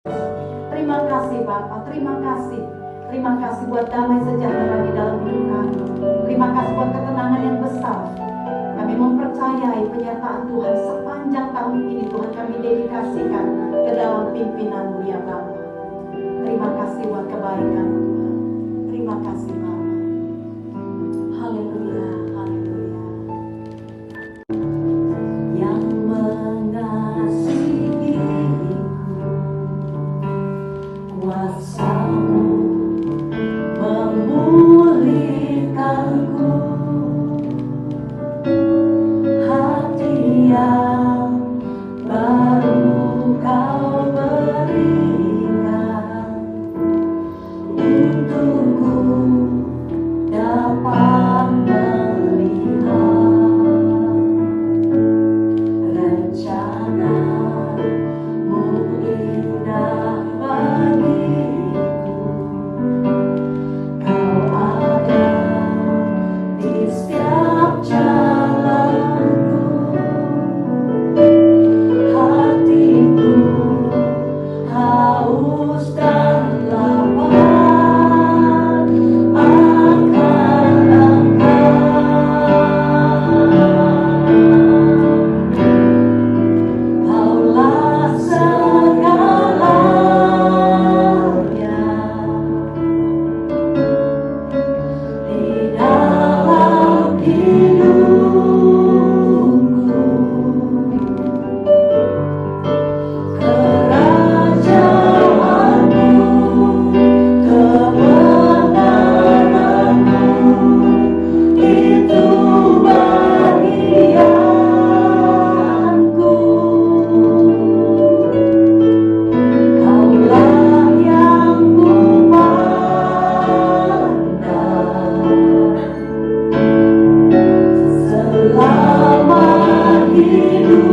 Terima kasih Bapak, terima kasih. Terima kasih buat damai sejahtera di dalam hidup kami. Terima kasih buat ketenangan yang besar. Kami mempercayai penyertaan Tuhan sepanjang tahun ini. Tuhan kami dedikasikan ke dalam pimpinan-Mu ya Bapa. Terima kasih buat kebaikan Tuhan. Terima kasih Bapa. Haleluya, haleluya. Yang mengasihi kuasa-Mu memulihkanku, hati yang baru Kau berikan untukku dapat melihat rencana-Mu indah bagiku. Kau ada di setiap jalanku, hatiku haus dan lapar akan Engkau. Kaulah segalanya di dalam hidupku. Kerajaanmu, kebenaranmu, itu bagianku. Kaulah yang kupandang selama hidupku.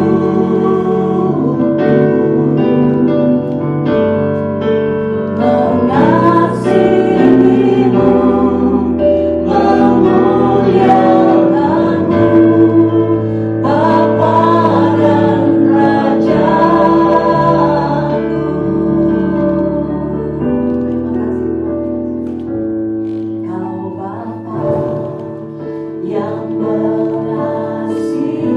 Mengasihimu, memuliakanmu, Bapa dan Rajaku. Kau Bapa yang mengasihi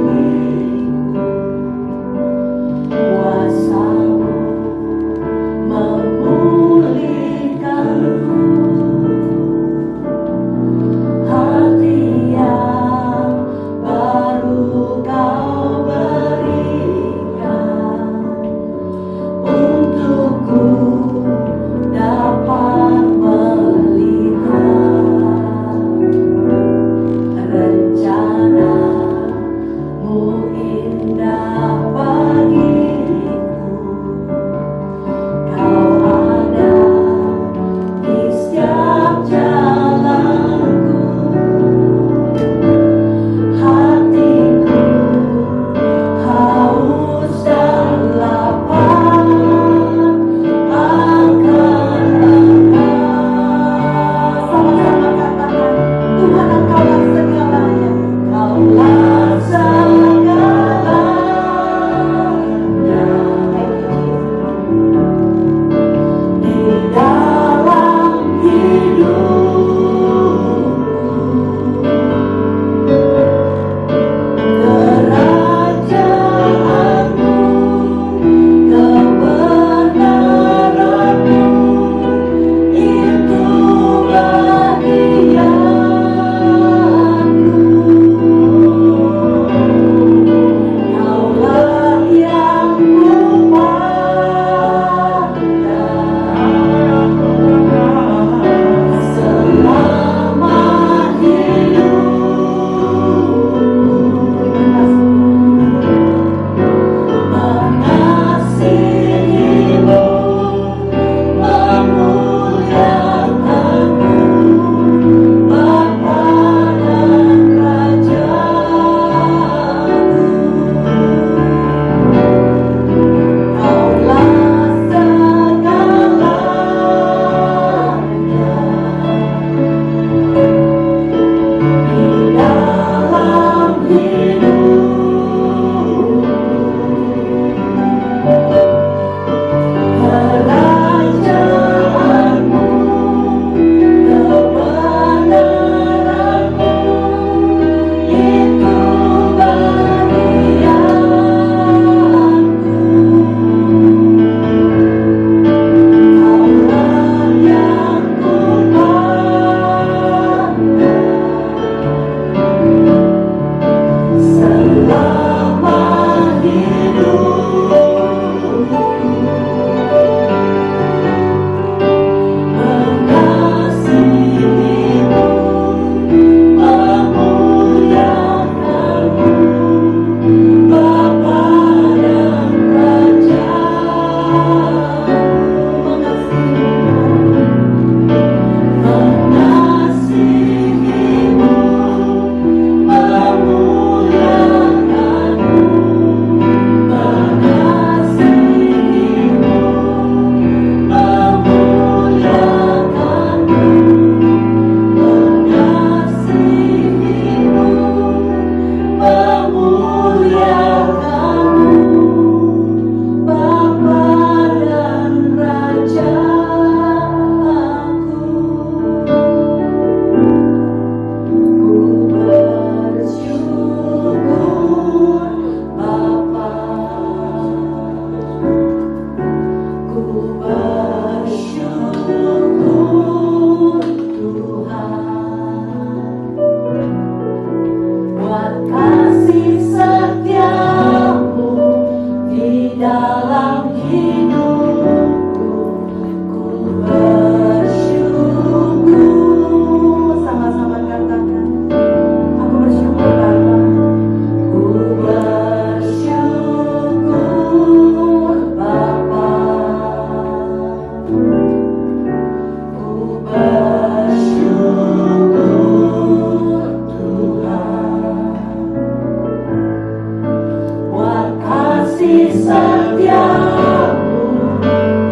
kasih setiamu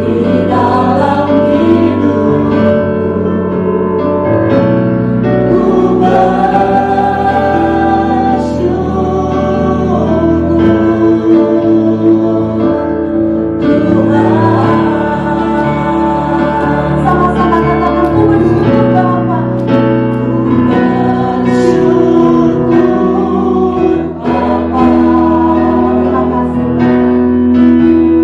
di dalam hidupku. Ku bersyukur Tuhan. Sama-sama katakan ku bersyukur Bapa. Ku bersyukur Bapa. Terima kasih Bapa.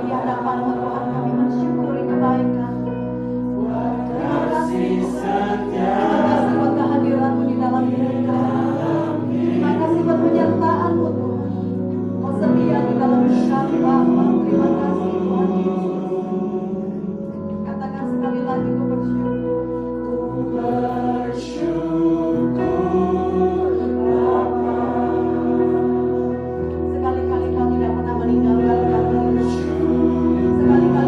di hadapan-Mu Tuhan, kami mensyukuri kebaikan. Terima kasih Tuhan. Terima kasih buat kehadiran-Mu di dalam hidup kami. Terima kasih buat penyertaan-Mu Tuhan. Kau setia di dalam kami Bapa. Terima kasih Tuhan Yesus. Katakan sekali lagi, ku bersyukur. Sekali-kali Kau tidak pernah meninggalkan kami. Sekali-kali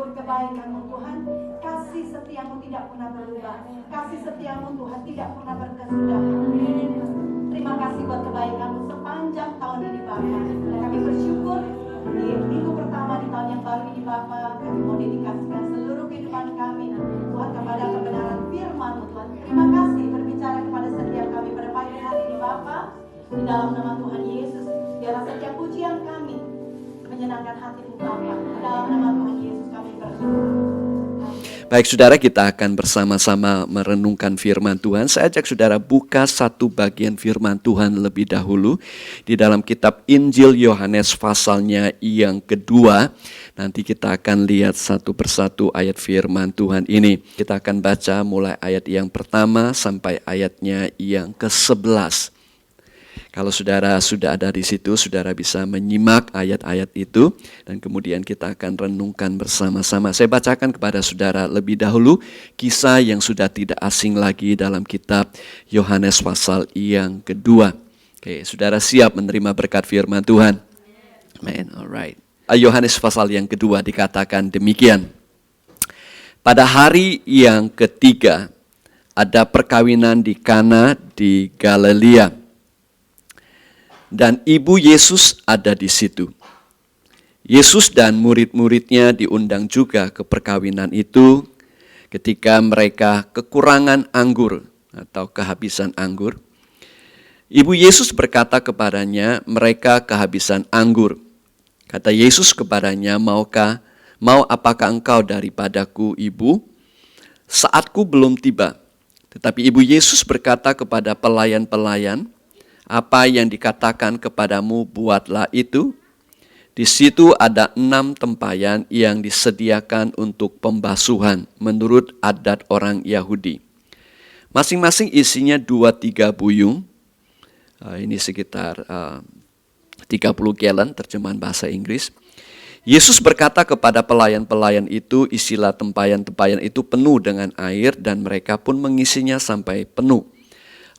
bersyukur kebaikan-Mu Tuhan. Kasih setia-Mu tidak pernah berubah. Kasih setia-Mu Tuhan tidak pernah berkesudahan. Terima kasih buat kebaikan-Mu sepanjang tahun ini Bapa. Dan kami bersyukur di minggu pertama di tahun yang baru ini Bapa, kami mau dedikasikan seluruh kehidupan kami Tuhan kepada kebenaran firman-Mu Tuhan. Terima kasih berbicara kepada setiap kami pada pagi hari ini Bapa. Di dalam nama Tuhan Yesus, biarlah setiap pujian kami menyenangkan hati-Mu Bapa. Di dalam nama Tuhan Yesus kami bersyukur. Baik saudara, kita akan bersama-sama merenungkan firman Tuhan. Saya ajak saudara buka satu bagian firman Tuhan lebih dahulu di dalam kitab Injil Yohanes pasalnya yang kedua. Nanti kita akan lihat satu persatu ayat firman Tuhan ini. Kita akan baca mulai ayat yang pertama sampai ayatnya yang ke-11. Kalau saudara sudah ada di situ, saudara bisa menyimak ayat-ayat itu dan kemudian kita akan renungkan bersama-sama. Saya bacakan kepada saudara lebih dahulu kisah yang sudah tidak asing lagi dalam kitab Yohanes pasal yang kedua. Oke, saudara siap menerima berkat firman Tuhan? Amen. Alright. Yohanes pasal yang kedua dikatakan demikian. Pada hari yang ketiga ada perkawinan di Kana di Galilea. Dan ibu Yesus ada di situ. Yesus dan murid-muridnya diundang juga ke perkawinan itu ketika mereka kekurangan anggur atau kehabisan anggur. Ibu Yesus berkata kepadanya, mereka kehabisan anggur. Kata Yesus kepadanya, mau apakah engkau daripadaku, ibu? Saatku belum tiba. Tetapi ibu Yesus berkata kepada pelayan-pelayan, apa yang dikatakan kepadamu buatlah itu. Di situ ada 6 tempayan yang disediakan untuk pembasuhan menurut adat orang Yahudi. Masing-masing isinya 2-3 buyung. Ini sekitar 30 gallon terjemahan bahasa Inggris. Yesus berkata kepada pelayan-pelayan itu, isilah tempayan-tempayan itu penuh dengan air dan mereka pun mengisinya sampai penuh.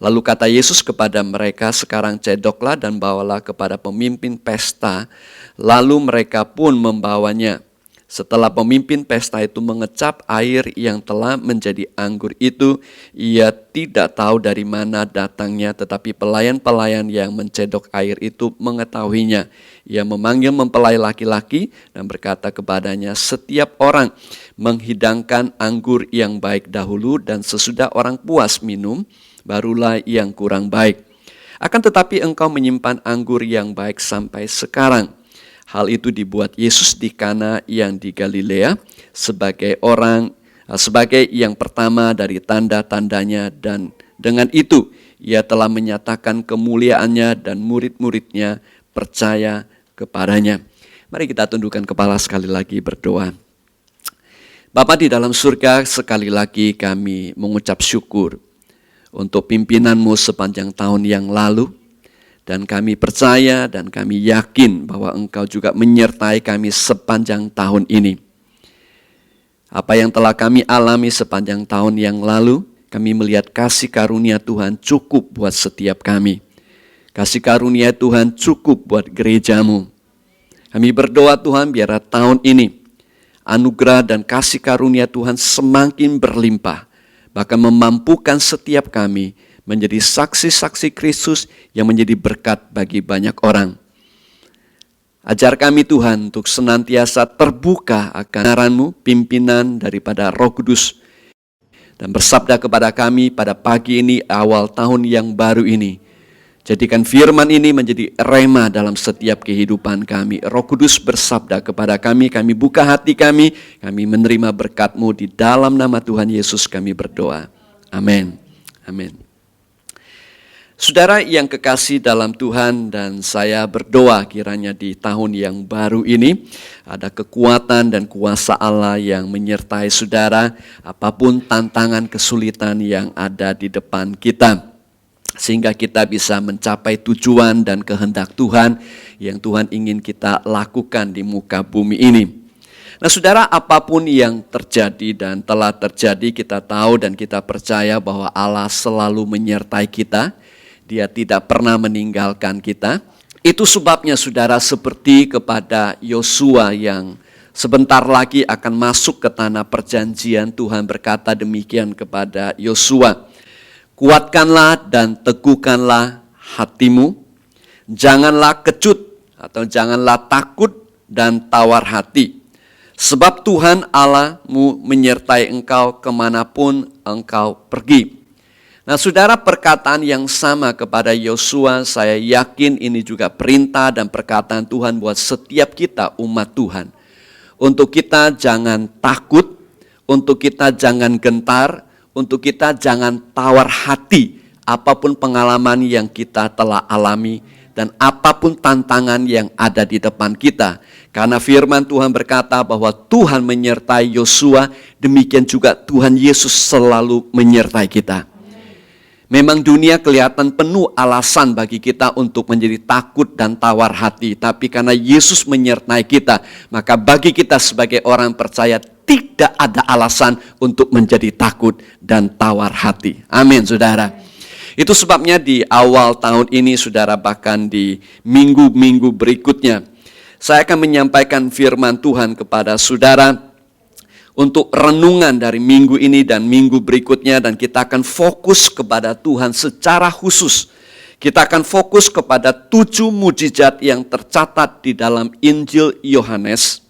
Lalu kata Yesus kepada mereka, sekarang cedoklah dan bawalah kepada pemimpin pesta. Lalu mereka pun membawanya. Setelah pemimpin pesta itu mengecap air yang telah menjadi anggur itu, ia tidak tahu dari mana datangnya, tetapi pelayan-pelayan yang mencedok air itu mengetahuinya. Ia memanggil mempelai laki-laki dan berkata kepadanya, setiap orang menghidangkan anggur yang baik dahulu dan sesudah orang puas minum, barulah yang kurang baik. Akan tetapi engkau menyimpan anggur yang baik sampai sekarang. Hal itu dibuat Yesus di Kana yang di Galilea sebagai yang pertama dari tanda-tandanya, dan dengan itu ia telah menyatakan kemuliaannya dan murid-muridnya percaya kepadanya. Mari kita tundukkan kepala sekali lagi berdoa. Bapa di dalam surga, sekali lagi kami mengucap syukur untuk pimpinan-Mu sepanjang tahun yang lalu. Dan kami percaya dan kami yakin bahwa Engkau juga menyertai kami sepanjang tahun ini. Apa yang telah kami alami sepanjang tahun yang lalu, kami melihat kasih karunia Tuhan cukup buat setiap kami. Kasih karunia Tuhan cukup buat gereja-Mu. Kami berdoa Tuhan, biarlah tahun ini anugerah dan kasih karunia Tuhan semakin berlimpah, bahkan memampukan setiap kami menjadi saksi-saksi Kristus yang menjadi berkat bagi banyak orang. Ajar kami Tuhan untuk senantiasa terbuka akan kebenaran-Mu, pimpinan daripada Roh Kudus, dan bersabda kepada kami pada pagi ini awal tahun yang baru ini. Jadikan firman ini menjadi rema dalam setiap kehidupan kami. Roh Kudus bersabda kepada kami buka hati kami menerima berkat-Mu. Di dalam nama Tuhan Yesus kami berdoa. Amin. Amin. Saudara yang kekasih dalam Tuhan, dan saya berdoa kiranya di tahun yang baru ini ada kekuatan dan kuasa Allah yang menyertai saudara apapun tantangan kesulitan yang ada di depan kita, sehingga kita bisa mencapai tujuan dan kehendak Tuhan yang Tuhan ingin kita lakukan di muka bumi ini. Nah saudara, apapun yang terjadi dan telah terjadi, kita tahu dan kita percaya bahwa Allah selalu menyertai kita. Dia tidak pernah meninggalkan kita. Itu sebabnya saudara, seperti kepada Yosua yang sebentar lagi akan masuk ke tanah perjanjian. Tuhan berkata demikian kepada Yosua, kuatkanlah dan teguhkanlah hatimu, janganlah kecut atau janganlah takut dan tawar hati. Sebab Tuhan Allahmu menyertai engkau kemanapun engkau pergi. Nah saudara, perkataan yang sama kepada Yosua, saya yakin ini juga perintah dan perkataan Tuhan buat setiap kita umat Tuhan. Untuk kita jangan takut, untuk kita jangan gentar, untuk kita jangan tawar hati apapun pengalaman yang kita telah alami dan apapun tantangan yang ada di depan kita. Karena firman Tuhan berkata bahwa Tuhan menyertai Yosua, demikian juga Tuhan Yesus selalu menyertai kita. Memang dunia kelihatan penuh alasan bagi kita untuk menjadi takut dan tawar hati. Tapi karena Yesus menyertai kita, maka bagi kita sebagai orang percaya tidak ada alasan untuk menjadi takut dan tawar hati. Amin, saudara. Itu sebabnya di awal tahun ini, saudara, bahkan di minggu-minggu berikutnya, saya akan menyampaikan firman Tuhan kepada saudara untuk renungan dari minggu ini dan minggu berikutnya, dan kita akan fokus kepada Tuhan secara khusus. Kita akan fokus kepada 7 mujizat yang tercatat di dalam Injil Yohanes.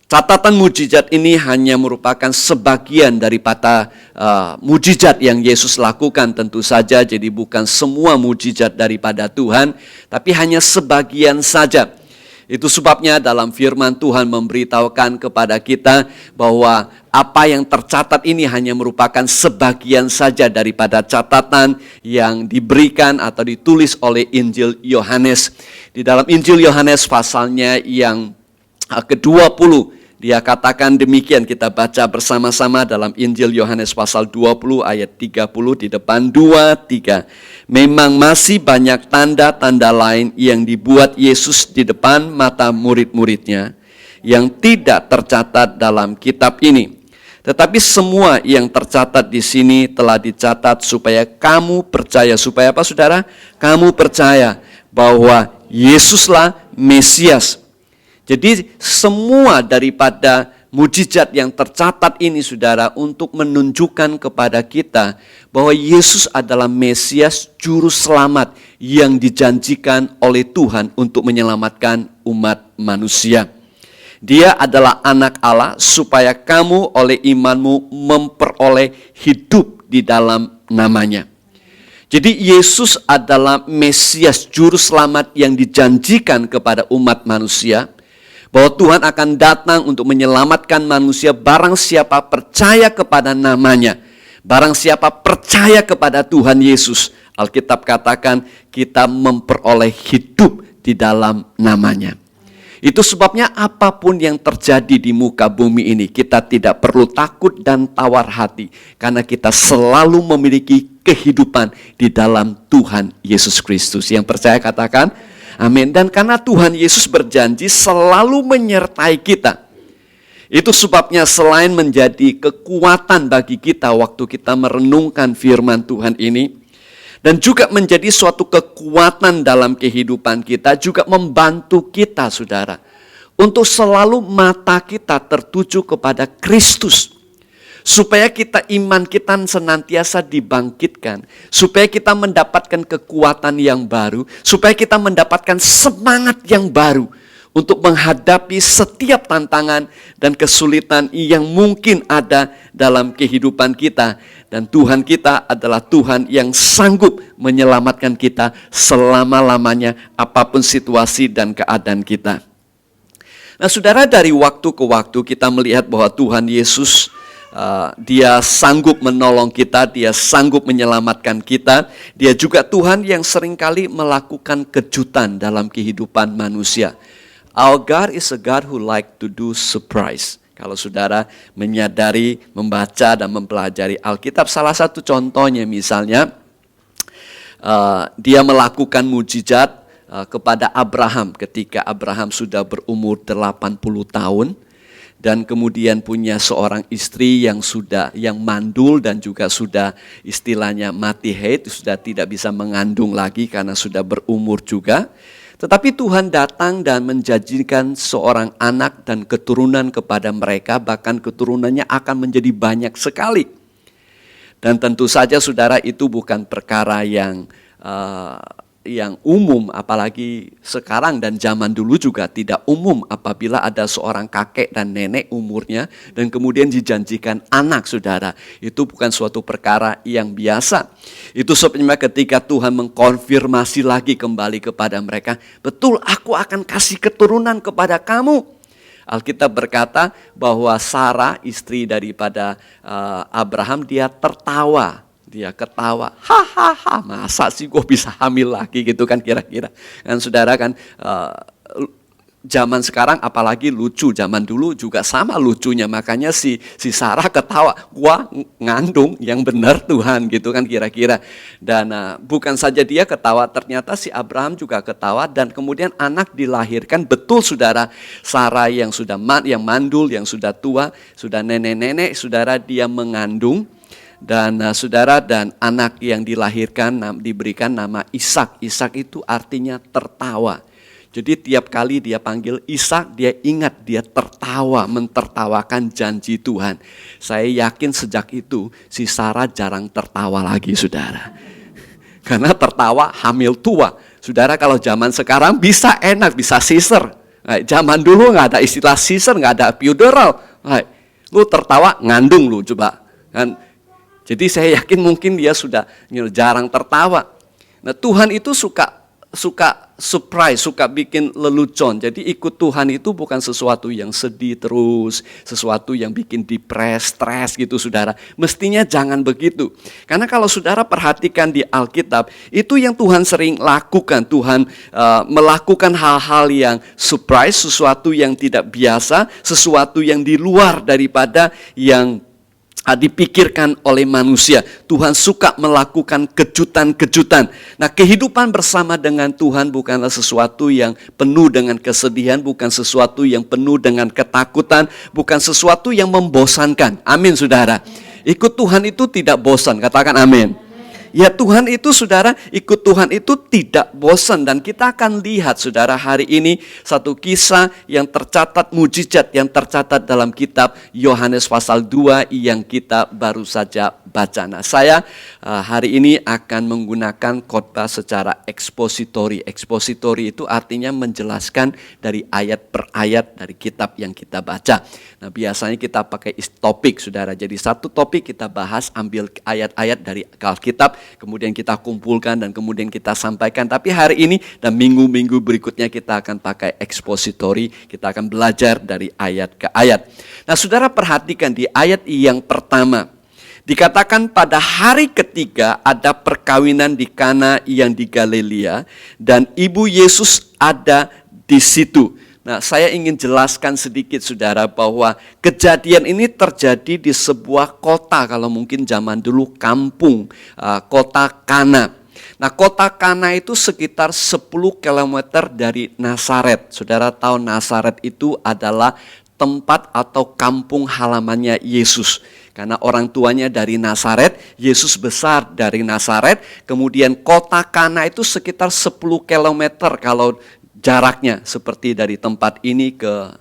Catatan mujizat ini hanya merupakan sebagian daripada mujizat yang Yesus lakukan tentu saja. Jadi bukan semua mujizat daripada Tuhan, tapi hanya sebagian saja. Itu sebabnya dalam firman Tuhan memberitahukan kepada kita bahwa apa yang tercatat ini hanya merupakan sebagian saja daripada catatan yang diberikan atau ditulis oleh Injil Yohanes. Di dalam Injil Yohanes pasalnya yang ke-20, dia katakan demikian, kita baca bersama-sama dalam Injil Yohanes pasal 20 ayat 30 di depan 2-3. Memang masih banyak tanda-tanda lain yang dibuat Yesus di depan mata murid-muridnya yang tidak tercatat dalam kitab ini. Tetapi semua yang tercatat di sini telah dicatat supaya kamu percaya. Supaya apa, saudara? Kamu percaya bahwa Yesuslah Mesias. Jadi semua daripada mujizat yang tercatat ini, saudara, untuk menunjukkan kepada kita bahwa Yesus adalah Mesias, juru selamat yang dijanjikan oleh Tuhan untuk menyelamatkan umat manusia. Dia adalah anak Allah supaya kamu oleh imanmu memperoleh hidup di dalam namanya. Jadi Yesus adalah Mesias, juru selamat yang dijanjikan kepada umat manusia, bahwa Tuhan akan datang untuk menyelamatkan manusia barang siapa percaya kepada namanya. Barang siapa percaya kepada Tuhan Yesus, Alkitab katakan kita memperoleh hidup di dalam namanya. Itu sebabnya apapun yang terjadi di muka bumi ini, kita tidak perlu takut dan tawar hati, karena kita selalu memiliki kehidupan di dalam Tuhan Yesus Kristus. Yang percaya katakan amin. Dan karena Tuhan Yesus berjanji selalu menyertai kita, itu sebabnya selain menjadi kekuatan bagi kita waktu kita merenungkan firman Tuhan ini, dan juga menjadi suatu kekuatan dalam kehidupan kita, juga membantu kita, saudara, untuk selalu mata kita tertuju kepada Kristus. Supaya kita, iman kita senantiasa dibangkitkan, supaya kita mendapatkan kekuatan yang baru, supaya kita mendapatkan semangat yang baru untuk menghadapi setiap tantangan dan kesulitan yang mungkin ada dalam kehidupan kita. Dan Tuhan kita adalah Tuhan yang sanggup menyelamatkan kita selama-lamanya apapun situasi dan keadaan kita. Nah saudara, dari waktu ke waktu kita melihat bahwa Tuhan Yesus Dia sanggup menolong kita, Dia sanggup menyelamatkan kita. Dia juga Tuhan yang seringkali melakukan kejutan dalam kehidupan manusia. Our God is a God who like to do surprise. Kalau saudara menyadari, membaca dan mempelajari Alkitab, salah satu contohnya misalnya Dia melakukan mujizat kepada Abraham ketika Abraham sudah berumur 80 tahun. Dan kemudian punya seorang istri yang mandul dan juga sudah istilahnya mati haid, sudah tidak bisa mengandung lagi karena sudah berumur juga. Tetapi Tuhan datang dan menjanjikan seorang anak dan keturunan kepada mereka, bahkan keturunannya akan menjadi banyak sekali. Dan tentu saja saudara, itu bukan perkara yang umum, apalagi sekarang dan zaman dulu juga tidak umum apabila ada seorang kakek dan nenek umurnya dan kemudian dijanjikan anak, saudara. Itu bukan suatu perkara yang biasa. Itu sebabnya ketika Tuhan mengkonfirmasi lagi kembali kepada mereka, betul, aku akan kasih keturunan kepada kamu. Alkitab berkata bahwa Sarah, istri daripada Abraham, dia tertawa. Dia ketawa, hahaha, masa sih gue bisa hamil lagi gitu kan kira-kira. Kan saudara kan, zaman sekarang apalagi lucu, zaman dulu juga sama lucunya. Makanya si Sarah ketawa, gua ngandung yang benar Tuhan gitu kan kira-kira. Dan bukan saja dia ketawa, ternyata si Abraham juga ketawa. Dan kemudian anak dilahirkan, betul saudara. Sarah yang sudah yang mandul, yang sudah tua, sudah nenek-nenek, saudara, dia mengandung. Dan saudara, dan anak yang dilahirkan diberikan nama Ishak. Ishak itu artinya tertawa. Jadi tiap kali dia panggil Ishak, dia ingat, dia tertawa, mentertawakan janji Tuhan. Saya yakin sejak itu si Sarah jarang tertawa lagi, saudara. Karena tertawa hamil tua. Saudara, kalau zaman sekarang bisa enak, bisa caesar. Zaman dulu nggak ada istilah caesar, nggak ada epidural. Lu tertawa ngandung lu coba kan. Jadi saya yakin mungkin dia sudah jarang tertawa. Nah, Tuhan itu suka surprise, suka bikin lelucon. Jadi ikut Tuhan itu bukan sesuatu yang sedih terus, sesuatu yang bikin depres, stres gitu saudara. Mestinya jangan begitu. Karena kalau saudara perhatikan di Alkitab, itu yang Tuhan sering lakukan. Tuhan melakukan hal-hal yang surprise, sesuatu yang tidak biasa, sesuatu yang di luar daripada yang dipikirkan oleh manusia. Tuhan suka melakukan kejutan-kejutan. Nah, kehidupan bersama dengan Tuhan bukanlah sesuatu yang penuh dengan kesedihan, bukan sesuatu yang penuh dengan ketakutan, bukan sesuatu yang membosankan. Amin, saudara. Ikut Tuhan itu tidak bosan, katakan amin. Ya, Tuhan itu saudara, ikut Tuhan itu tidak bosan. Dan kita akan lihat saudara hari ini satu kisah yang tercatat, mujizat yang tercatat dalam kitab Yohanes pasal 2 yang kita baru saja baca. Nah, saya hari ini akan menggunakan khotbah secara ekspositori. Ekspositori itu artinya menjelaskan dari ayat per ayat dari kitab yang kita baca. Nah, biasanya kita pakai topik saudara. Jadi satu topik kita bahas, ambil ayat-ayat dari Alkitab, kemudian kita kumpulkan dan kemudian kita sampaikan. Tapi hari ini dan minggu-minggu berikutnya kita akan pakai ekspositori. Kita akan belajar dari ayat ke ayat. Nah, saudara perhatikan di ayat yang pertama. Dikatakan pada hari ketiga ada perkawinan di Kana yang di Galilea dan ibu Yesus ada di situ. Nah, saya ingin jelaskan sedikit saudara bahwa kejadian ini terjadi di sebuah kota, kalau mungkin zaman dulu kampung, kota Kana. Nah, kota Kana itu sekitar 10 km dari Nazaret. Saudara tahu Nazaret itu adalah tempat atau kampung halamannya Yesus. Karena orang tuanya dari Nazaret, Yesus besar dari Nazaret. Kemudian kota Kana itu sekitar 10 km kalau jaraknya, seperti dari tempat ini ke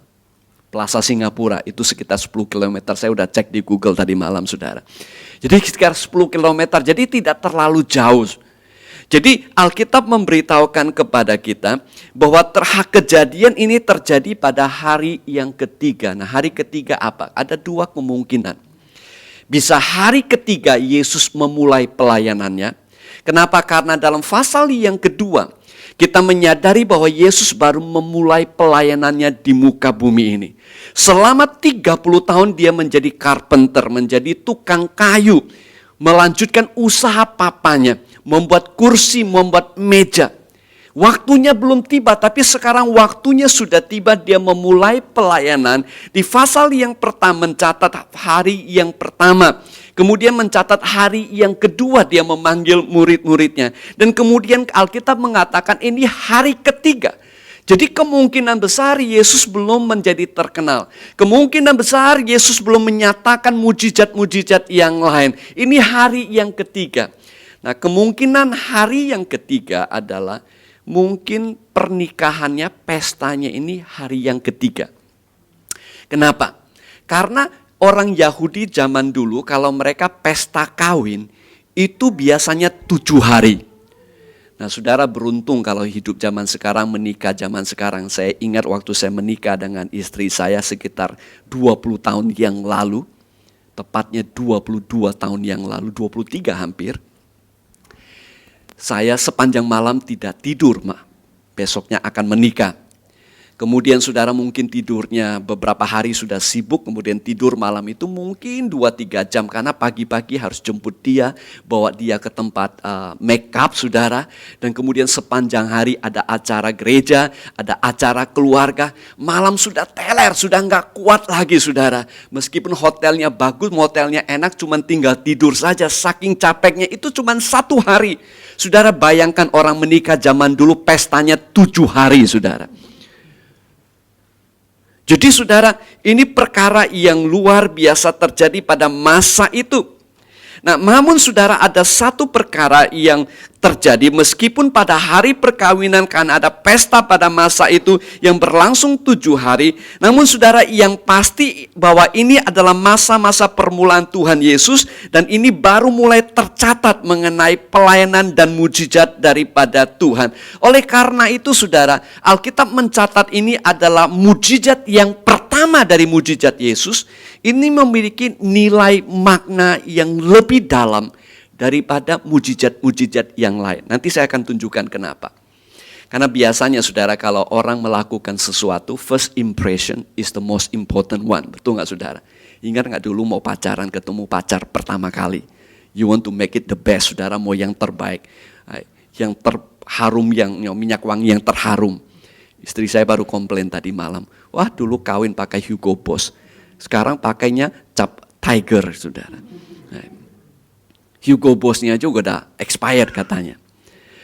Plaza Singapura itu sekitar 10 km. Saya udah cek di Google tadi malam saudara. Jadi sekitar 10 km, jadi tidak terlalu jauh. Jadi Alkitab memberitahukan kepada kita bahwa kejadian ini terjadi pada hari yang ketiga. Nah, hari ketiga apa? Ada dua kemungkinan. Bisa hari ketiga Yesus memulai pelayanannya. Kenapa? Karena dalam pasal yang kedua kita menyadari bahwa Yesus baru memulai pelayanannya di muka bumi ini. Selama 30 tahun dia menjadi carpenter, menjadi tukang kayu, melanjutkan usaha papanya, membuat kursi, membuat meja. Waktunya belum tiba, tapi sekarang waktunya sudah tiba. Dia memulai pelayanan. Di pasal yang pertama mencatat hari yang pertama. Kemudian mencatat hari yang kedua dia memanggil murid-muridnya. Dan kemudian Alkitab mengatakan ini hari ketiga. Jadi kemungkinan besar Yesus belum menjadi terkenal. Kemungkinan besar Yesus belum menyatakan mujizat-mujizat yang lain. Ini hari yang ketiga. Nah, kemungkinan hari yang ketiga adalah mungkin pernikahannya, pestanya ini hari yang ketiga. Kenapa? Karena orang Yahudi zaman dulu kalau mereka pesta kawin itu biasanya 7 hari. Nah, saudara beruntung kalau hidup zaman sekarang, menikah zaman sekarang. Saya ingat waktu saya menikah dengan istri saya sekitar 20 tahun yang lalu. Tepatnya 22 tahun yang lalu, 23 hampir. Saya sepanjang malam tidak tidur, besoknya akan menikah. Kemudian saudara mungkin tidurnya beberapa hari sudah sibuk, kemudian tidur malam itu mungkin 2-3 jam karena pagi-pagi harus jemput dia, bawa dia ke tempat make up saudara. Dan kemudian sepanjang hari ada acara gereja, ada acara keluarga. Malam sudah teler, sudah nggak kuat lagi saudara. Meskipun hotelnya bagus, motelnya enak, cuman tinggal tidur saja. Saking capeknya itu cuman 1 hari. Saudara bayangkan orang menikah zaman dulu pestanya 7 hari saudara. Jadi saudara, ini perkara yang luar biasa terjadi pada masa itu. Nah, namun saudara ada satu perkara yang terjadi meskipun pada hari perkawinan kan ada pesta pada masa itu yang berlangsung 7 hari. Namun saudara yang pasti bahwa ini adalah masa-masa permulaan Tuhan Yesus dan ini baru mulai tercatat mengenai pelayanan dan mujizat daripada Tuhan. Oleh karena itu saudara, Alkitab mencatat ini adalah mujizat yang pertama dari mujizat Yesus. Ini memiliki nilai makna yang lebih dalam daripada mujizat-mujizat yang lain. Nanti saya akan tunjukkan kenapa. Karena biasanya saudara kalau orang melakukan sesuatu, first impression is the most important one. Betul gak saudara? Ingat gak dulu mau pacaran, ketemu pacar pertama kali. You want to make it the best, saudara mau yang terbaik. Yang terharum, yang minyak wangi yang terharum. Istri saya baru komplain tadi malam. Wah dulu kawin pakai Hugo Boss. Sekarang pakainya cap Tiger saudara. Hugo Boss-nya juga udah expired katanya.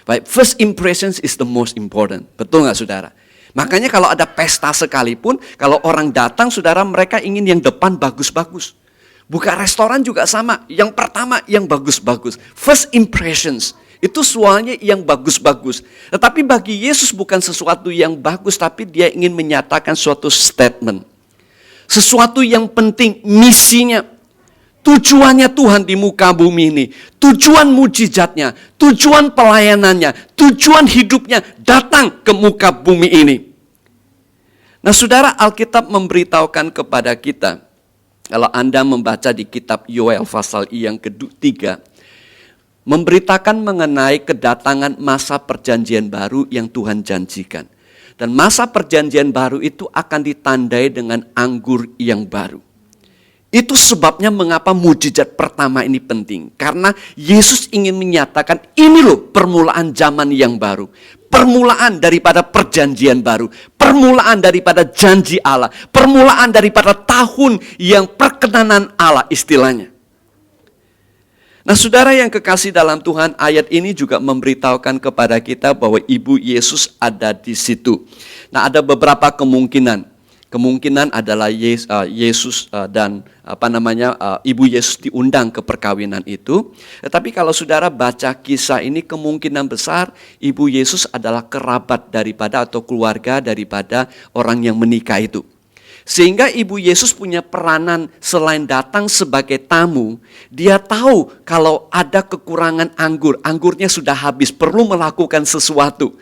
Baik, first impressions is the most important. Betul nggak saudara? Makanya kalau ada pesta sekalipun, kalau orang datang saudara mereka ingin yang depan bagus-bagus. Buka restoran juga sama, yang pertama yang bagus-bagus. First impressions, itu soalnya yang bagus-bagus. Tetapi bagi Yesus bukan sesuatu yang bagus, tapi dia ingin menyatakan suatu statement. Sesuatu yang penting, misinya. Tujuannya Tuhan di muka bumi ini, tujuan mujizatnya, tujuan pelayanannya, tujuan hidupnya datang ke muka bumi ini. Nah saudara, Alkitab memberitahukan kepada kita, kalau Anda membaca di kitab Yoel pasal yang ke-3, memberitakan mengenai kedatangan masa perjanjian baru yang Tuhan janjikan. Dan masa perjanjian baru itu akan ditandai dengan anggur yang baru. Itu sebabnya mengapa mujizat pertama ini penting. Karena Yesus ingin menyatakan ini loh permulaan zaman yang baru. Permulaan daripada perjanjian baru. Permulaan daripada janji Allah. Permulaan daripada tahun yang perkenanan Allah istilahnya. Nah saudara yang kekasih dalam Tuhan, ayat ini juga memberitahukan kepada kita bahwa Ibu Yesus ada di situ. Nah ada beberapa kemungkinan. Kemungkinan adalah Yesus dan Ibu Yesus diundang ke perkawinan itu. Tetapi kalau saudara baca kisah ini, kemungkinan besar Ibu Yesus adalah kerabat daripada atau keluarga daripada orang yang menikah itu. Sehingga Ibu Yesus punya peranan selain datang sebagai tamu, dia tahu kalau ada kekurangan anggur, anggurnya sudah habis, perlu melakukan sesuatu.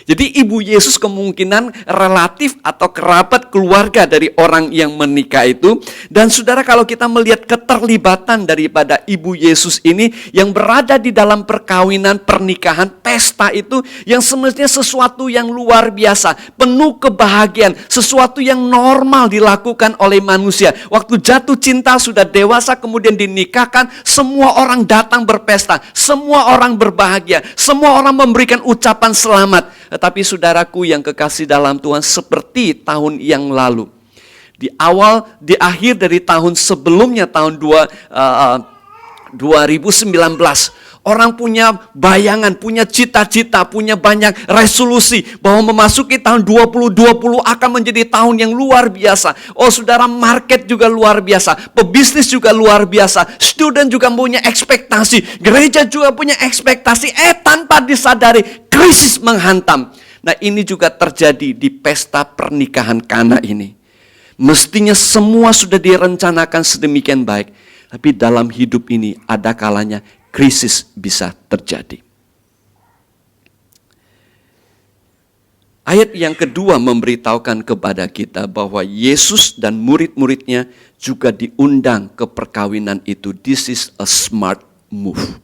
Jadi Ibu Yesus kemungkinan relatif atau kerabat keluarga dari orang yang menikah itu. Dan saudara kalau kita melihat keterlibatan daripada Ibu Yesus ini yang berada di dalam perkawinan, pernikahan, pesta itu yang semestinya sesuatu yang luar biasa, penuh kebahagiaan, sesuatu yang normal dilakukan oleh manusia. Waktu jatuh cinta sudah dewasa kemudian dinikahkan, semua orang datang berpesta, semua orang berbahagia, semua orang memberikan ucapan selamat. Tetapi saudaraku yang kekasih dalam Tuhan, seperti tahun yang lalu, di akhir dari tahun sebelumnya, tahun 2019, orang punya bayangan, punya cita-cita, punya banyak resolusi bahwa memasuki tahun 2020 akan menjadi tahun yang luar biasa. Oh saudara, market juga luar biasa, pebisnis juga luar biasa, student juga punya ekspektasi, gereja juga punya ekspektasi. Tanpa disadari krisis menghantam. Nah, ini juga terjadi di pesta pernikahan Kana ini. Mestinya semua sudah direncanakan sedemikian baik, tapi dalam hidup ini ada kalanya krisis bisa terjadi. Ayat yang kedua memberitahukan kepada kita bahwa Yesus dan murid-muridnya juga diundang ke perkawinan itu. This is a smart move.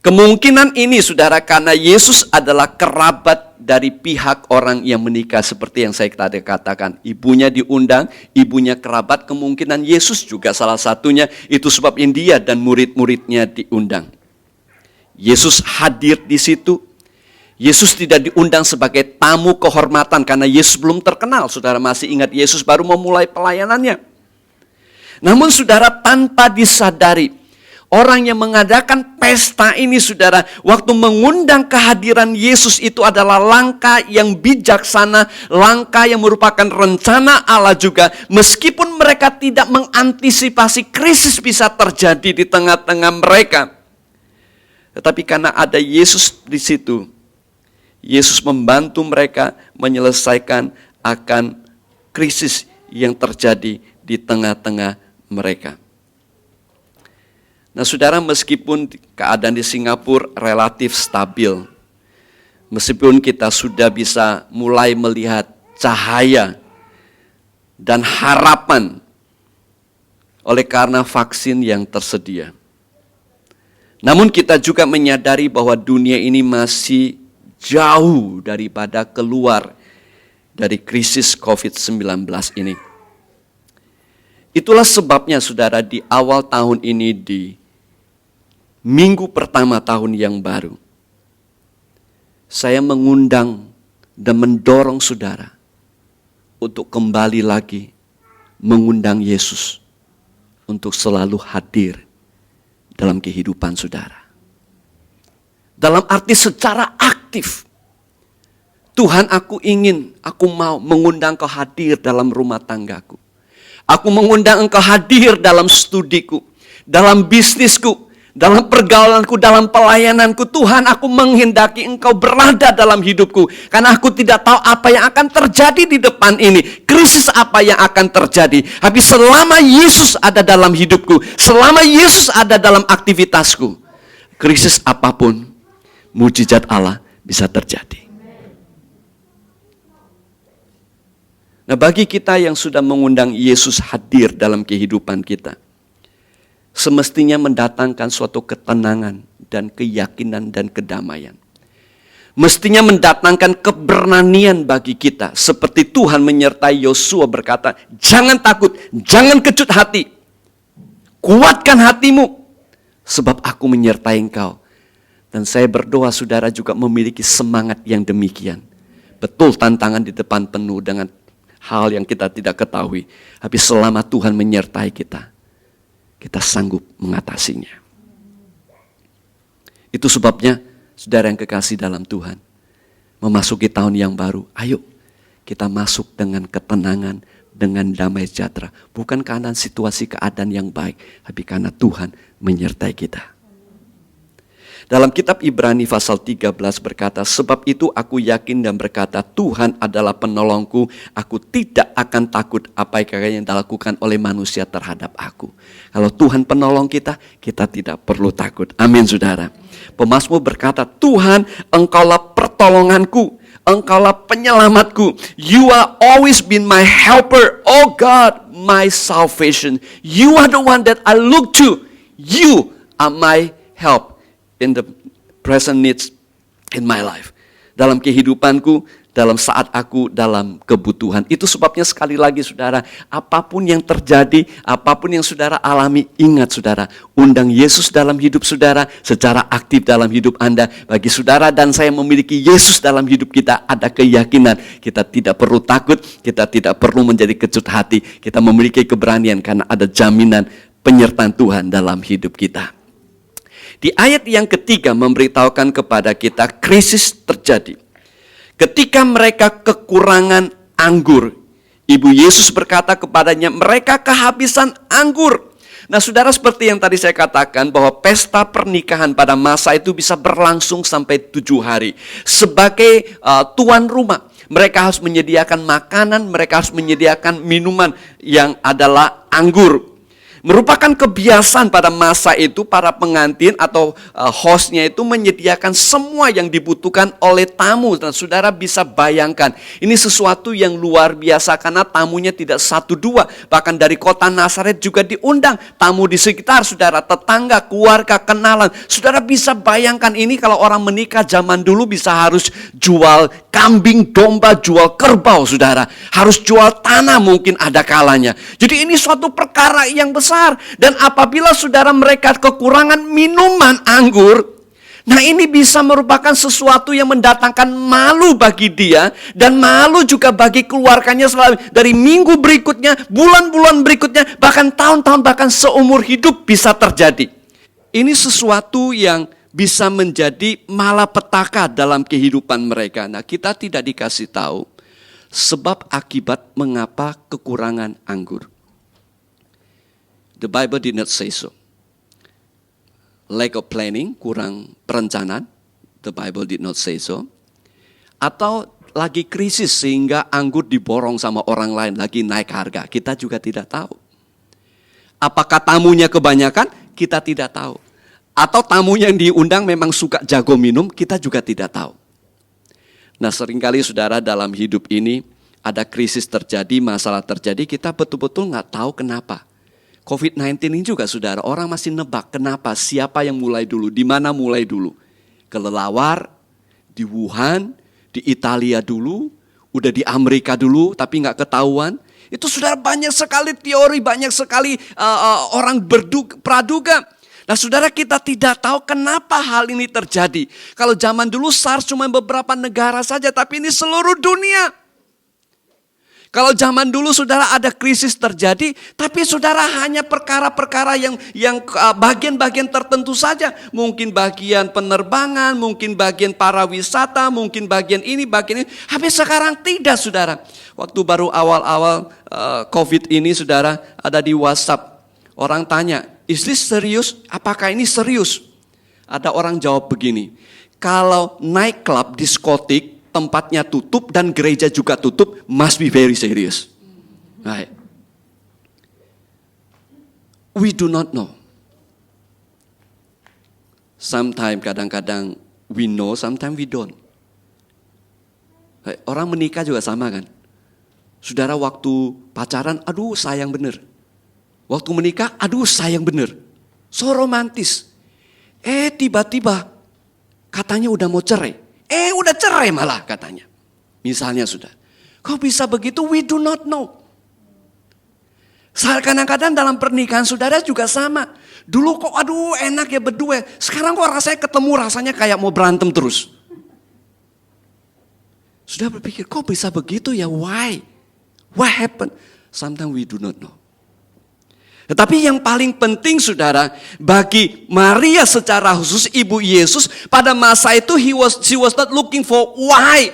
Kemungkinan ini, saudara, karena Yesus adalah kerabat dari pihak orang yang menikah. Seperti yang saya tadi katakan, ibunya diundang, ibunya kerabat, kemungkinan Yesus juga salah satunya. Itu sebabnya dia dan murid-muridnya diundang. Yesus hadir di situ. Yesus tidak diundang sebagai tamu kehormatan karena Yesus belum terkenal. Saudara masih ingat Yesus baru memulai pelayanannya. Namun saudara, tanpa disadari, orang yang mengadakan pesta ini, saudara, waktu mengundang kehadiran Yesus itu adalah langkah yang bijaksana, langkah yang merupakan rencana Allah juga. Meskipun mereka tidak mengantisipasi krisis bisa terjadi di tengah-tengah mereka. Tetapi karena ada Yesus di situ, Yesus membantu mereka menyelesaikan akan krisis yang terjadi di tengah-tengah mereka. Nah, saudara, meskipun keadaan di Singapura relatif stabil, meskipun kita sudah bisa mulai melihat cahaya dan harapan oleh karena vaksin yang tersedia, namun kita juga menyadari bahwa dunia ini masih jauh daripada keluar dari krisis COVID-19 ini. Itulah sebabnya, saudara, di awal tahun ini, di minggu pertama tahun yang baru, saya mengundang dan mendorong saudara untuk kembali lagi mengundang Yesus untuk selalu hadir dalam kehidupan saudara. Dalam arti secara aktif. Tuhan, aku mau mengundang Engkau hadir dalam rumah tanggaku. Aku mengundang Engkau hadir dalam studiku, dalam bisnisku, dalam pergaulanku, dalam pelayananku. Tuhan, aku menghendaki Engkau berada dalam hidupku. Karena aku tidak tahu apa yang akan terjadi di depan ini. Krisis apa yang akan terjadi. Tapi selama Yesus ada dalam hidupku, selama Yesus ada dalam aktivitasku, krisis apapun, mujizat Allah bisa terjadi. Nah, bagi kita yang sudah mengundang Yesus hadir dalam kehidupan kita, semestinya mendatangkan suatu ketenangan dan keyakinan dan kedamaian. Mestinya mendatangkan keberanian bagi kita. Seperti Tuhan menyertai Yosua berkata, jangan takut, jangan kecut hati. Kuatkan hatimu, sebab aku menyertai engkau. Dan saya berdoa saudara juga memiliki semangat yang demikian. Betul, tantangan di depan penuh dengan hal yang kita tidak ketahui. Tapi selama Tuhan menyertai kita, kita sanggup mengatasinya. Itu sebabnya, saudara yang kekasih dalam Tuhan, memasuki tahun yang baru, ayo kita masuk dengan ketenangan, dengan damai sejahtera. Bukan karena situasi keadaan yang baik, tapi karena Tuhan menyertai kita. Dalam kitab Ibrani pasal 13 berkata, sebab itu aku yakin dan berkata, Tuhan adalah penolongku, aku tidak akan takut apa yang dilakukan oleh manusia terhadap aku. Kalau Tuhan penolong kita, kita tidak perlu takut. Amin, saudara. Pemazmur berkata, Tuhan, Engkaulah pertolonganku, Engkaulah penyelamatku. You are always been my helper, oh God, my salvation. You are the one that I look to. You are my help in the present needs in my life. Dalam kehidupanku, dalam saat aku dalam kebutuhan. Itu sebabnya sekali lagi saudara, apapun yang terjadi, apapun yang saudara alami, ingat saudara, undang Yesus dalam hidup saudara secara aktif dalam hidup Anda. Bagi saudara dan saya memiliki Yesus dalam hidup kita, ada keyakinan. Kita tidak perlu takut, kita tidak perlu menjadi kecut hati. Kita memiliki keberanian karena ada jaminan penyertaan Tuhan dalam hidup kita. Di ayat yang ketiga memberitahukan kepada kita krisis terjadi. Ketika mereka kekurangan anggur, Ibu Yesus berkata kepadanya, mereka kehabisan anggur. Nah saudara, seperti yang tadi saya katakan bahwa pesta pernikahan pada masa itu bisa berlangsung sampai 7 hari. Sebagai tuan rumah, mereka harus menyediakan makanan, mereka harus menyediakan minuman yang adalah anggur. Merupakan kebiasaan pada masa itu para pengantin atau hostnya itu menyediakan semua yang dibutuhkan oleh tamu. Dan saudara bisa bayangkan, ini sesuatu yang luar biasa karena tamunya tidak 1-2. Bahkan dari kota Nazaret juga diundang tamu di sekitar, saudara, tetangga, keluarga, kenalan. Saudara bisa bayangkan ini kalau orang menikah zaman dulu bisa harus jual kambing, domba, jual kerbau, saudara. Harus jual tanah mungkin ada kalanya. Jadi ini suatu perkara yang besar. Dan apabila saudara mereka kekurangan minuman anggur, nah ini bisa merupakan sesuatu yang mendatangkan malu bagi dia dan malu juga bagi keluarganya selalu. Dari minggu berikutnya, bulan-bulan berikutnya, bahkan tahun-tahun, bahkan seumur hidup bisa terjadi. Ini sesuatu yang bisa menjadi malapetaka dalam kehidupan mereka. Nah, kita tidak dikasih tahu sebab akibat mengapa kekurangan anggur. The Bible did not say so. Lack of planning, kurang perencanaan. The Bible did not say so. Atau lagi krisis sehingga anggur diborong sama orang lain, lagi naik harga. Kita juga tidak tahu. Apakah tamunya kebanyakan? Kita tidak tahu. Atau tamunya yang diundang memang suka jago minum? Kita juga tidak tahu. Nah, seringkali saudara dalam hidup ini ada krisis terjadi, masalah terjadi, kita betul-betul nggak tahu kenapa. COVID-19 ini juga saudara, orang masih nebak kenapa, siapa yang mulai dulu, di mana mulai dulu. Kelelawar, di Wuhan, di Italia dulu, udah di Amerika dulu tapi nggak ketahuan. Itu saudara banyak sekali teori, banyak sekali orang praduga. Nah saudara, kita tidak tahu kenapa hal ini terjadi. Kalau zaman dulu SARS cuma beberapa negara saja, tapi ini seluruh dunia. Kalau zaman dulu saudara ada krisis terjadi, tapi saudara hanya perkara-perkara yang bagian-bagian tertentu saja. Mungkin bagian penerbangan, mungkin bagian pariwisata, mungkin bagian ini, bagian ini. Tapi sekarang tidak saudara. Waktu baru awal-awal COVID ini saudara, ada di WhatsApp. Orang tanya, is this serius? Apakah ini serius? Ada orang jawab begini, kalau nightclub, diskotik, tempatnya tutup dan gereja juga tutup, must be very serious. Right. We do not know. Sometimes kadang-kadang we know, sometimes we don't. Right. Orang menikah juga sama kan. Saudara waktu pacaran, aduh sayang bener. Waktu menikah, aduh sayang bener. So romantis. Tiba-tiba katanya udah mau cerai. Udah cerai malah katanya. Misalnya sudah. Kok bisa begitu? We do not know. Kadang-kadang dalam pernikahan saudara juga sama. Dulu kok aduh enak ya berdua. Sekarang kok rasanya ketemu rasanya kayak mau berantem terus. Sudah berpikir kok bisa begitu ya? Why? What happened? Sometimes we do not know. Tetapi yang paling penting saudara, bagi Maria secara khusus ibu Yesus, pada masa itu she was not looking for why.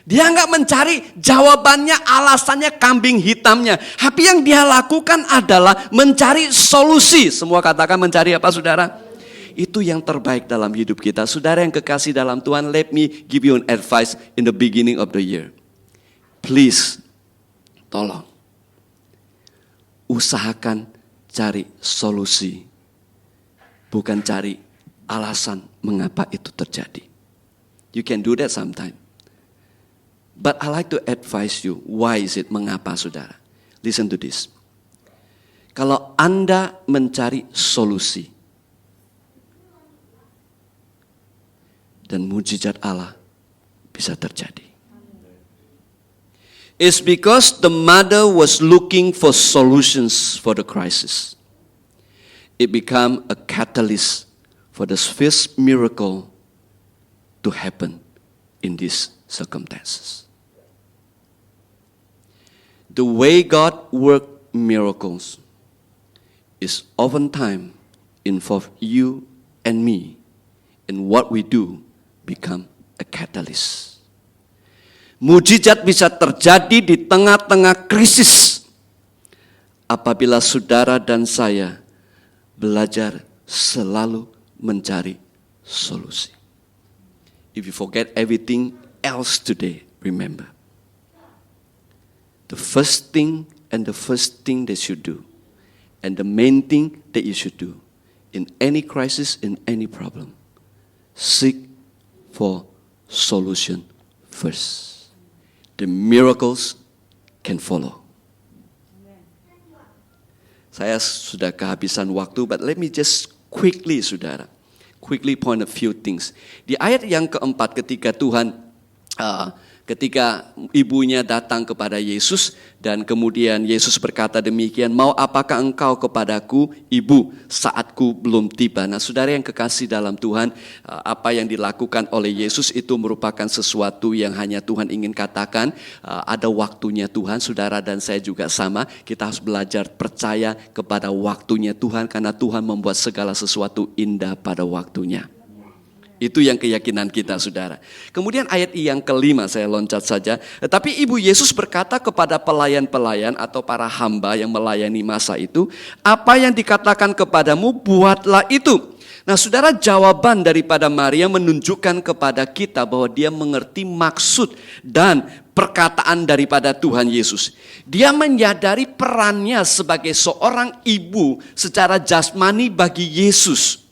Dia nggak mencari jawabannya, alasannya, kambing hitamnya. Tapi yang dia lakukan adalah mencari solusi. Semua katakan mencari apa saudara? Itu yang terbaik dalam hidup kita. Saudara yang kekasih dalam Tuhan, let me give you an advice in the beginning of the year. Please, tolong, usahakan cari solusi, bukan cari alasan mengapa itu terjadi. You can do that sometime. But I like to advise you, why is it, mengapa saudara? Listen to this. Kalau Anda mencari solusi, dan mujizat Allah bisa terjadi. It's because the mother was looking for solutions for the crisis. It became a catalyst for the first miracle to happen in these circumstances. The way God works miracles is oftentimes involve you and me, and what we do become a catalyst. Mujizat bisa terjadi di tengah-tengah krisis apabila saudara dan saya belajar selalu mencari solusi. If you forget everything else today, remember. The first thing that you do, and the main thing that you should do in any crisis, in any problem, seek for solution first. The miracles can follow. Saya sudah kehabisan waktu, but let me just quickly point a few things. Di ayat yang keempat ketika ketika ibunya datang kepada Yesus dan kemudian Yesus berkata demikian, "Mau apakah engkau kepadaku, Ibu, saatku belum tiba." Nah, saudara yang kekasih dalam Tuhan, apa yang dilakukan oleh Yesus itu merupakan sesuatu yang hanya Tuhan ingin katakan. Ada waktunya Tuhan, saudara dan saya juga sama. Kita harus belajar percaya kepada waktunya Tuhan, karena Tuhan membuat segala sesuatu indah pada waktunya. Itu yang keyakinan kita, saudara. Kemudian ayat yang kelima, saya loncat saja. Tetapi ibu Yesus berkata kepada pelayan-pelayan atau para hamba yang melayani masa itu, "Apa yang dikatakan kepadamu, buatlah itu." Nah, saudara, jawaban daripada Maria menunjukkan kepada kita bahwa dia mengerti maksud dan perkataan daripada Tuhan Yesus. Dia menyadari perannya sebagai seorang ibu secara jasmani bagi Yesus.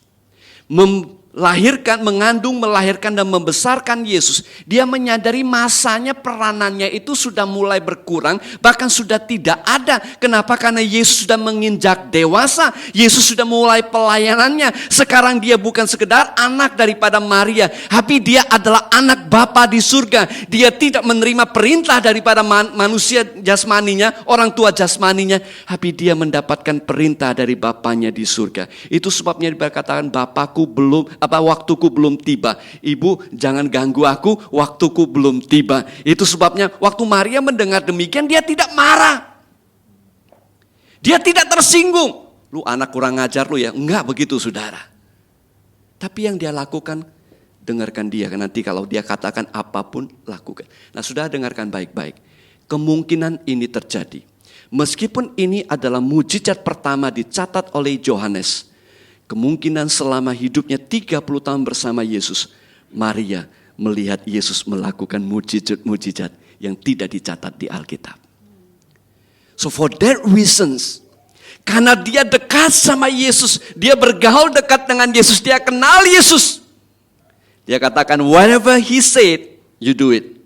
Mengandung, melahirkan dan membesarkan Yesus. Dia menyadari masanya peranannya itu sudah mulai berkurang, bahkan sudah tidak ada. Kenapa? Karena Yesus sudah menginjak dewasa. Yesus sudah mulai pelayanannya. Sekarang dia bukan sekedar anak daripada Maria, tapi dia adalah anak Bapa di surga. Dia tidak menerima perintah daripada manusia jasmaninya, orang tua jasmaninya, tapi dia mendapatkan perintah dari Bapanya di surga. Itu sebabnya dikatakan, waktuku belum tiba. Ibu, jangan ganggu aku, waktuku belum tiba. Itu sebabnya waktu Maria mendengar demikian, dia tidak marah. Dia tidak tersinggung. Lu anak kurang ngajar lu ya. Enggak begitu, saudara. Tapi yang dia lakukan, dengarkan dia. Nanti kalau dia katakan apapun, lakukan. Nah, saudara dengarkan baik-baik. Kemungkinan ini terjadi. Meskipun ini adalah mujizat pertama dicatat oleh Yohanes, kemungkinan selama hidupnya 30 tahun bersama Yesus, Maria melihat Yesus melakukan mujizat-mujizat yang tidak dicatat di Alkitab. So for that reasons, karena dia dekat sama Yesus, dia bergaul dekat dengan Yesus, dia kenal Yesus. Dia katakan, whatever he said, you do it.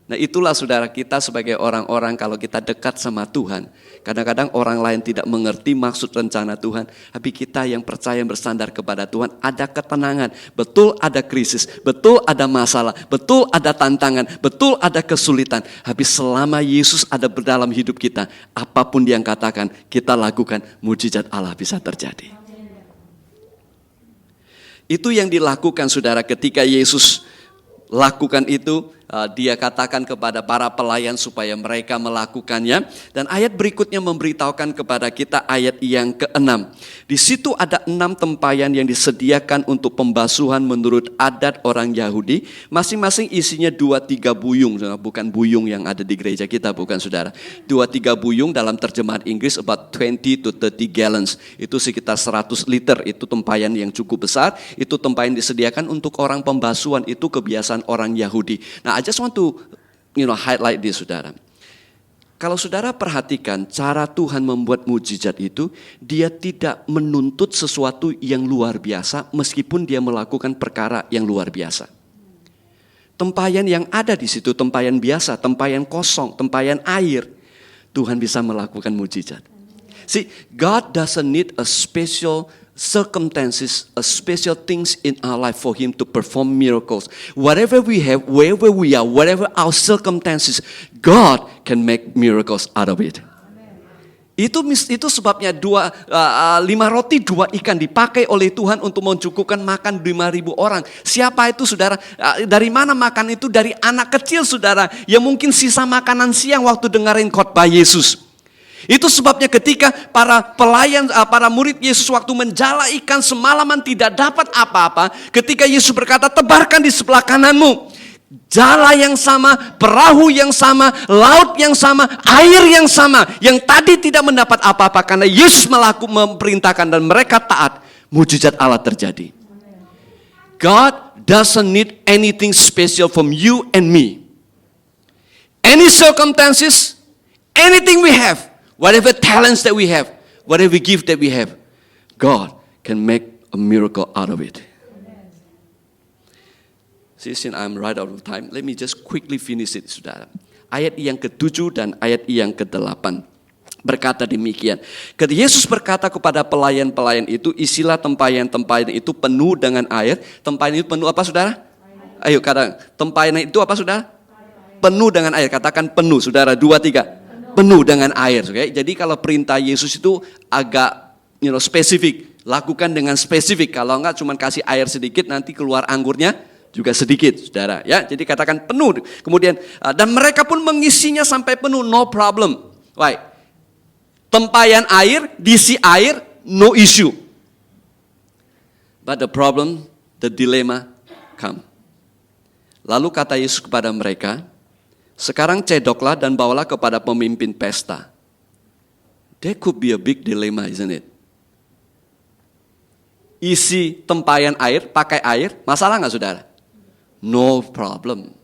Nah, itulah saudara kita sebagai orang-orang, kalau kita dekat sama Tuhan, kadang-kadang orang lain tidak mengerti maksud rencana Tuhan, tapi kita yang percaya, yang bersandar kepada Tuhan, ada ketenangan. Betul ada krisis, betul ada masalah, betul ada tantangan, betul ada kesulitan. Tapi selama Yesus ada dalam hidup kita, apapun yang katakan, kita lakukan, mujizat Allah bisa terjadi. Itu yang dilakukan, saudara, ketika Yesus lakukan itu. Dia katakan kepada para pelayan supaya mereka melakukannya. Dan ayat berikutnya memberitahukan kepada kita ayat yang ke-6. Di situ ada 6 tempayan yang disediakan untuk pembasuhan menurut adat orang Yahudi. Masing-masing isinya 2-3 buyung. Bukan buyung yang ada di gereja kita, bukan, saudara. 2-3 buyung dalam terjemahan Inggris about 20 to 30 gallons. Itu sekitar 100 liter. Itu tempayan yang cukup besar. Itu tempayan disediakan untuk orang pembasuhan. Itu kebiasaan orang Yahudi. Nah, I just want to highlight this, saudara. Kalau saudara perhatikan cara Tuhan membuat mujizat itu, dia tidak menuntut sesuatu yang luar biasa meskipun dia melakukan perkara yang luar biasa. Tempayan yang ada di situ, tempayan biasa, tempayan kosong, tempayan air, Tuhan bisa melakukan mujizat. See, God doesn't need a special circumstances, a special things in our life for Him to perform miracles. Whatever we have, wherever we are, whatever our circumstances, God can make miracles out of it. Itu sebabnya 5 roti 2 ikan dipakai oleh Tuhan untuk mencukupkan makan 5.000 orang. Siapa itu, saudara? Dari mana makan itu? Dari anak kecil, saudara, yang mungkin sisa makanan siang waktu dengerin khotbah Yesus. Itu sebabnya ketika para pelayan, para murid Yesus waktu menjala ikan semalaman tidak dapat apa-apa, ketika Yesus berkata, tebarkan di sebelah kananmu. Jala yang sama, perahu yang sama, laut yang sama, air yang sama. Yang tadi tidak mendapat apa-apa karena Yesus memerintahkan dan mereka taat. Mujizat Allah terjadi. God doesn't need anything special from you and me. Any circumstances, anything we have, whatever talents that we have, whatever gift that we have, God can make a miracle out of it. Since I'm right out of time, let me just quickly finish it, saudara. Ayat yang ke-7 dan ayat yang ke-8 berkata demikian. Ketika Yesus berkata kepada pelayan-pelayan itu, isilah tempayan-tempayan itu penuh dengan air. Tempayan itu penuh apa, saudara? Ayo katakan, tempayan itu apa, saudara? Penuh dengan air. Katakan penuh, saudara. 2, 3. Penuh dengan air. Okay? Jadi kalau perintah Yesus itu agak spesifik. Lakukan dengan spesifik. Kalau enggak cuma kasih air sedikit, nanti keluar anggurnya juga sedikit, saudara. Ya, jadi katakan penuh. Kemudian dan mereka pun mengisinya sampai penuh, no problem. Right. Tempayan air, diisi air, no issue. But the problem, the dilemma come. Lalu kata Yesus kepada mereka, sekarang cedoklah dan bawalah kepada pemimpin pesta. There could be a big dilemma, isn't it? Isi tempayan air, pakai air, masalah nggak, saudara? No problem.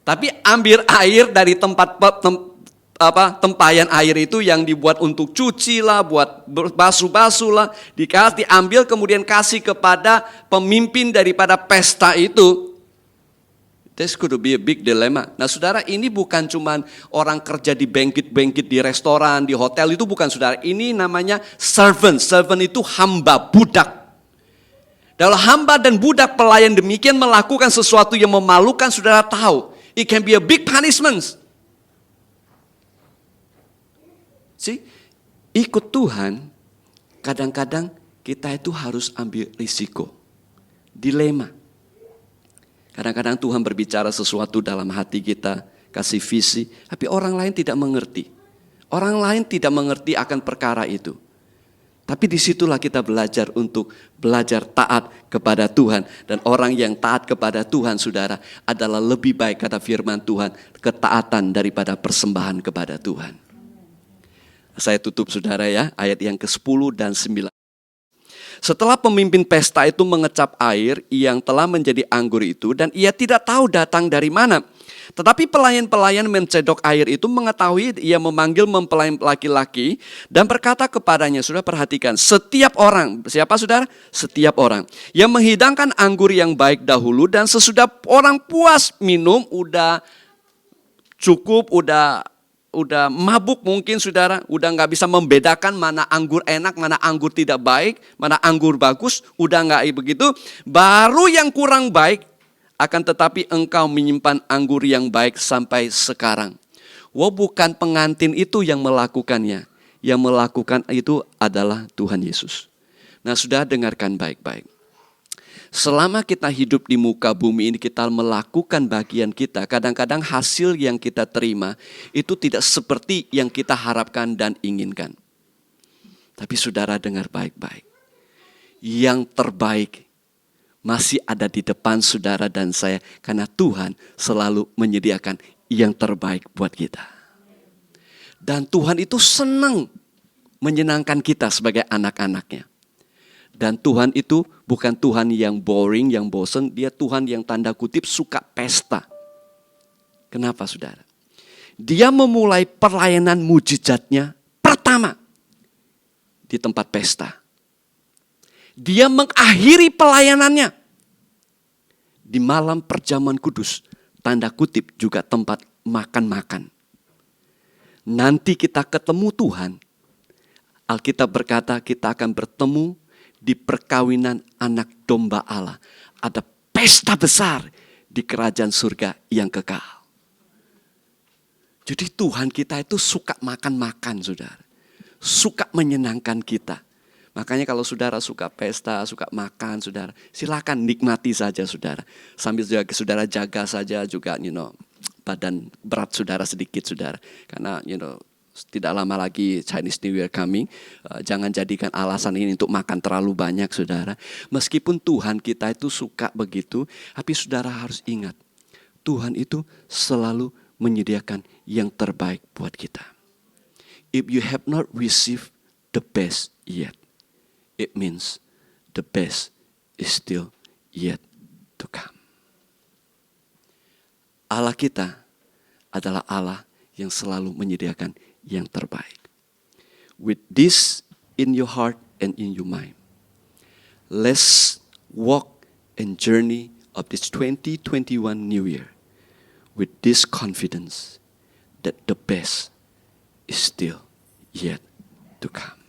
Tapi ambil air dari tempayan air itu yang dibuat untuk cuci lah, buat basuh-basuh lah, diambil kemudian kasih kepada pemimpin daripada pesta itu. This could be a big dilemma. Nah, saudara, ini bukan cuman orang kerja di bangkit-bangkit di restoran, di hotel, itu bukan, saudara. Ini namanya servant. Servant itu hamba, budak. Kalau hamba dan budak pelayan demikian melakukan sesuatu yang memalukan, saudara tahu, it can be a big punishment. See, ikut Tuhan, kadang-kadang kita itu harus ambil risiko, dilema. Kadang-kadang Tuhan berbicara sesuatu dalam hati kita, kasih visi, tapi orang lain tidak mengerti. Orang lain tidak mengerti akan perkara itu. Tapi disitulah kita belajar untuk belajar taat kepada Tuhan. Dan orang yang taat kepada Tuhan, saudara, adalah lebih baik, kata firman Tuhan, ketaatan daripada persembahan kepada Tuhan. Saya tutup, saudara, ya, ayat yang ke-10 dan 9. Setelah pemimpin pesta itu mengecap air yang telah menjadi anggur itu, dan ia tidak tahu datang dari mana. Tetapi pelayan-pelayan mencedok air itu mengetahui, ia memanggil mempelai laki-laki dan berkata kepadanya, sudah perhatikan, setiap orang, siapa, saudara? Setiap orang yang menghidangkan anggur yang baik dahulu, dan sesudah orang puas minum, udah cukup, udah mabuk mungkin, saudara, udah nggak bisa membedakan mana anggur enak, mana anggur tidak baik, mana anggur bagus, udah nggak begitu, baru yang kurang baik. Akan tetapi engkau menyimpan anggur yang baik sampai sekarang. Bukan pengantin itu yang melakukannya. Yang melakukan itu adalah Tuhan Yesus. Nah, sudah dengarkan baik-baik. Selama kita hidup di muka bumi ini, kita melakukan bagian kita. Kadang-kadang hasil yang kita terima itu tidak seperti yang kita harapkan dan inginkan. Tapi saudara dengar baik-baik. Yang terbaik masih ada di depan saudara dan saya, karena Tuhan selalu menyediakan yang terbaik buat kita. Dan Tuhan itu senang menyenangkan kita sebagai anak-anaknya. Dan Tuhan itu bukan Tuhan yang boring, yang bosen, dia Tuhan yang tanda kutip suka pesta. Kenapa, saudara? Dia memulai pelayanan mujizatnya pertama di tempat pesta. Dia mengakhiri pelayanannya di malam perjamuan kudus, tanda kutip juga tempat makan-makan. Nanti kita ketemu Tuhan, Alkitab berkata kita akan bertemu di perkawinan anak domba Allah. Ada pesta besar di kerajaan surga yang kekal. Jadi Tuhan kita itu suka makan-makan, saudara. Suka menyenangkan kita. Makanya kalau saudara suka pesta, suka makan, saudara, silakan nikmati saja, saudara. Sambil saudara jaga saja juga, badan berat saudara sedikit, saudara. Karena, tidak lama lagi Chinese New Year coming. Jangan jadikan alasan ini untuk makan terlalu banyak, saudara. Meskipun Tuhan kita itu suka begitu, tapi saudara harus ingat, Tuhan itu selalu menyediakan yang terbaik buat kita. If you have not received the best yet, it means the best is still yet to come. Allah kita adalah Allah yang selalu menyediakan yang terbaik. With this in your heart and in your mind, let's walk and journey of this 2021 New Year with this confidence that the best is still yet to come.